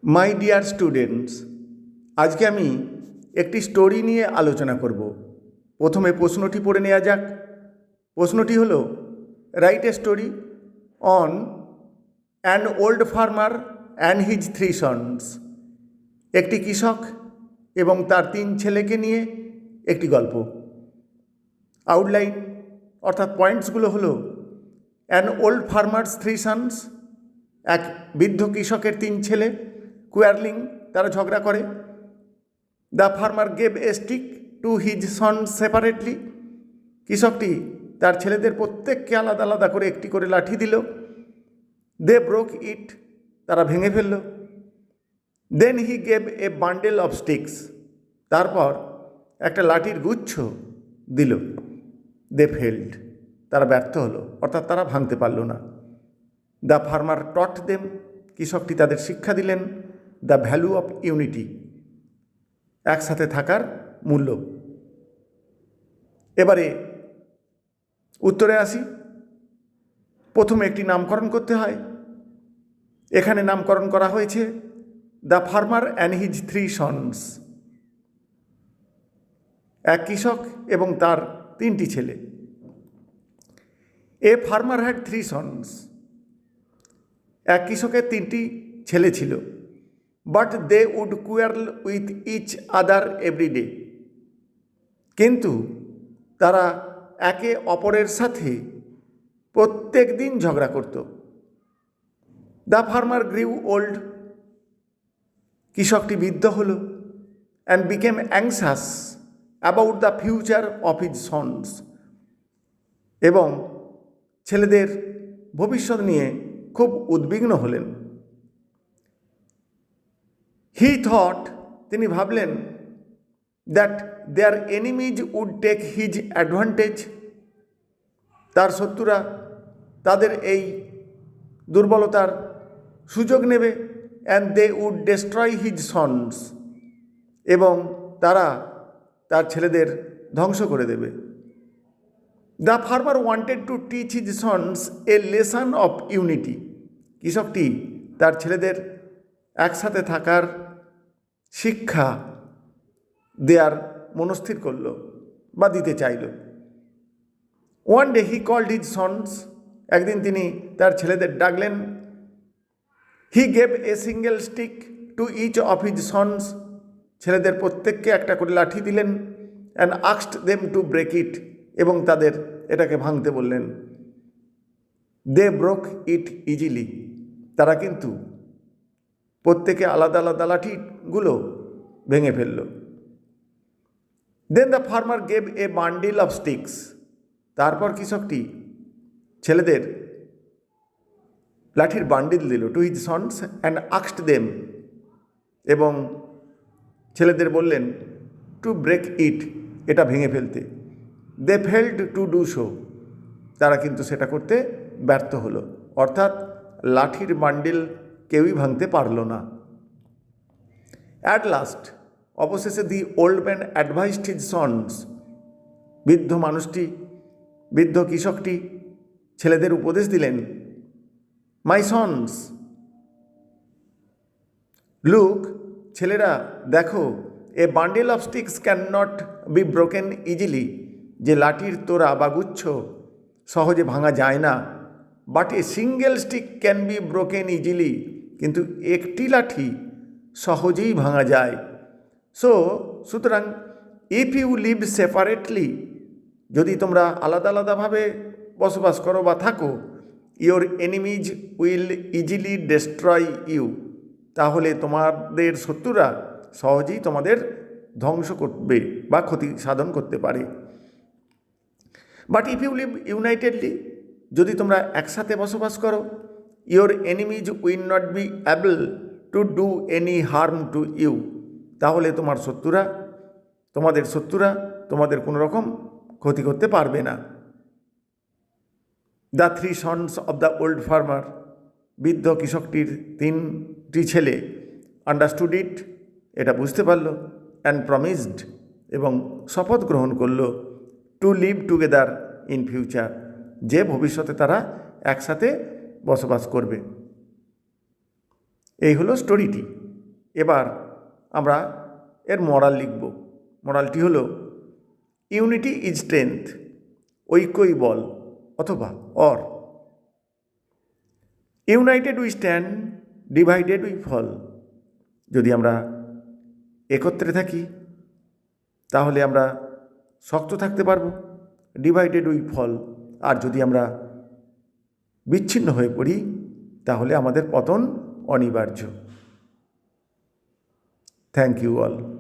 My dear students, আজকে আমি একটি স্টোরি নিয়ে আলোচনা করব। প্রথমে প্রশ্নটি পড়ে নেওয়া যাক। প্রশ্নটি হলো, write a story on an old farmer and his three sons. একটি কৃষক এবং তার তিন ছেলেকে নিয়ে একটি গল্প। আউটলাইন অর্থাৎ পয়েন্টসগুলো হলো, an old farmer's three sons, এক বৃদ্ধ কৃষকের তিন ছেলে, কোয়ারলিং, তারা ঝগড়া করে। The farmer gave a stick to his son separately, কৃষকটি তার ছেলেদের প্রত্যেককে আলাদা আলাদা করে একটি করে লাঠি দিল। দে ব্রোক ইট, তারা ভেঙে ফেলল। Then he gave a bundle of sticks, তারপর একটা লাঠির গুচ্ছ দিল। দে ফেল্ড, তারা ব্যর্থ হলো, অর্থাৎ তারা ভাঙতে পারল না। দ্য ফার্মার টট দেম, কৃষকটি তাদের শিক্ষা দিলেন দ্য ভ্যালু অফ ইউনিটি, একসাথে থাকার মূল্য। এবারে উত্তরে আসি। প্রথমে একটি নামকরণ করতে হয়। এখানে নামকরণ করা হয়েছে the farmer and his three sons, এক কৃষক এবং তার তিনটি ছেলে। A farmer had three sons, এক কৃষকের তিনটি ছেলে ছিল। But they would quarrel with each other everyday, কিন্তু তারা একে অপরের সাথে প্রত্যেক দিন ঝগড়া করত। দ্য ফার্মার গ্রিউ ওল্ড, কৃষকটি বৃদ্ধ হল। And became anxious about the future of his sons, এবং ছেলেদের ভবিষ্যৎ নিয়ে খুব উদ্বিগ্ন হলেন। হি থট, তিনি ভাবলেন, that their enemies would take his advantage, তার শত্রুরা তাদের এই দুর্বলতার সুযোগ নেবে। And they would destroy his sons, এবং তারা তার ছেলেদের ধ্বংস করে দেবে। The farmer wanted to teach his sons a lesson of unity, কৃষকটি তার ছেলেদের একসাথে থাকার শিক্ষা দেয়ার মনস্থির করল বা দিতে চাইল। One day he called his sons, একদিন তিনি তার ছেলেদের ডাকলেন। He gave a single stick to each of his sons, ছেলেদের প্রত্যেককে একটা করে লাঠি দিলেন। And asked them to break it, এবং তাদের এটাকে ভাঙতে বললেন। দে ব্রোক ইট ইজিলি, তারা কিন্তু প্রত্যেকে আলাদা আলাদা লাঠিগুলো ভেঙে ফেলল। Then the farmer gave a bundle of sticks, তারপর কৃষকটি ছেলেদের লাঠির বান্ডিল দিল to his sons and asked them, এবং ছেলেদের বললেন টু ব্রেক ইট, এটা ভেঙে ফেলতে। They failed to do so, তারা কিন্তু সেটা করতে ব্যর্থ হলো, অর্থাৎ লাঠির বান্ডিল কেউই ভাঙতে পারল না। অ্যাট লাস্ট, অবশেষে the old man advised his sons, বৃদ্ধ কৃষকটি ছেলেদের উপদেশ দিলেন। মাই সন্স, লুক, ছেলেরা দেখো, এ bundle of sticks can not be broken easily, যে লাঠির তোড়া বা গুচ্ছ সহজে ভাঙা যায় না। But A single stick can be broken easily, কিন্তু একটি লাঠি সহজেই ভাঙা যায়। সুতরাং ইফ ইউ লিভ সেপারেটলি, যদি তোমরা আলাদা আলাদাভাবে বসবাস করো বা থাকো, your enemies will easily destroy you, তাহলে তোমাদের শত্রুরা সহজেই তোমাদের ধ্বংস করবে বা ক্ষতি সাধন করতে পারে। But if you live unitedly, যদি তোমরা একসাথে বসবাস করো, your enemies will not be able to do any harm to you, তাহলে তোমাদের শত্রুরা তোমাদের কোনো রকম ক্ষতি করতে পারবে না। The three sons of the old farmer, বৃদ্ধ কৃষকটির তিনটি ছেলে, আন্ডারস্টুড ইট, এটা বুঝতে পারল। অ্যান্ড প্রমিসড, এবং শপথ গ্রহণ করল, to live together in future, যে ভবিষ্যতে তারা একসাথে বসবাস করবে। এই হলো স্টোরিটি। এবার আমরা এর মরাল লিখব। মরালটি হলো ইউনিটি ইজ স্ট্রেংথ, ঐক্যই বল, অথবা or united we stand, divided we fall. যদি আমরা একত্রে থাকি তাহলে আমরা শক্ত থাকতে পারব, ডিভাইডেড উই ফল। আর যদি আমরা বিচ্ছিন্ন হয়ে পড়ি তাহলে আমাদের পতন অনিবার্য। Thank you all.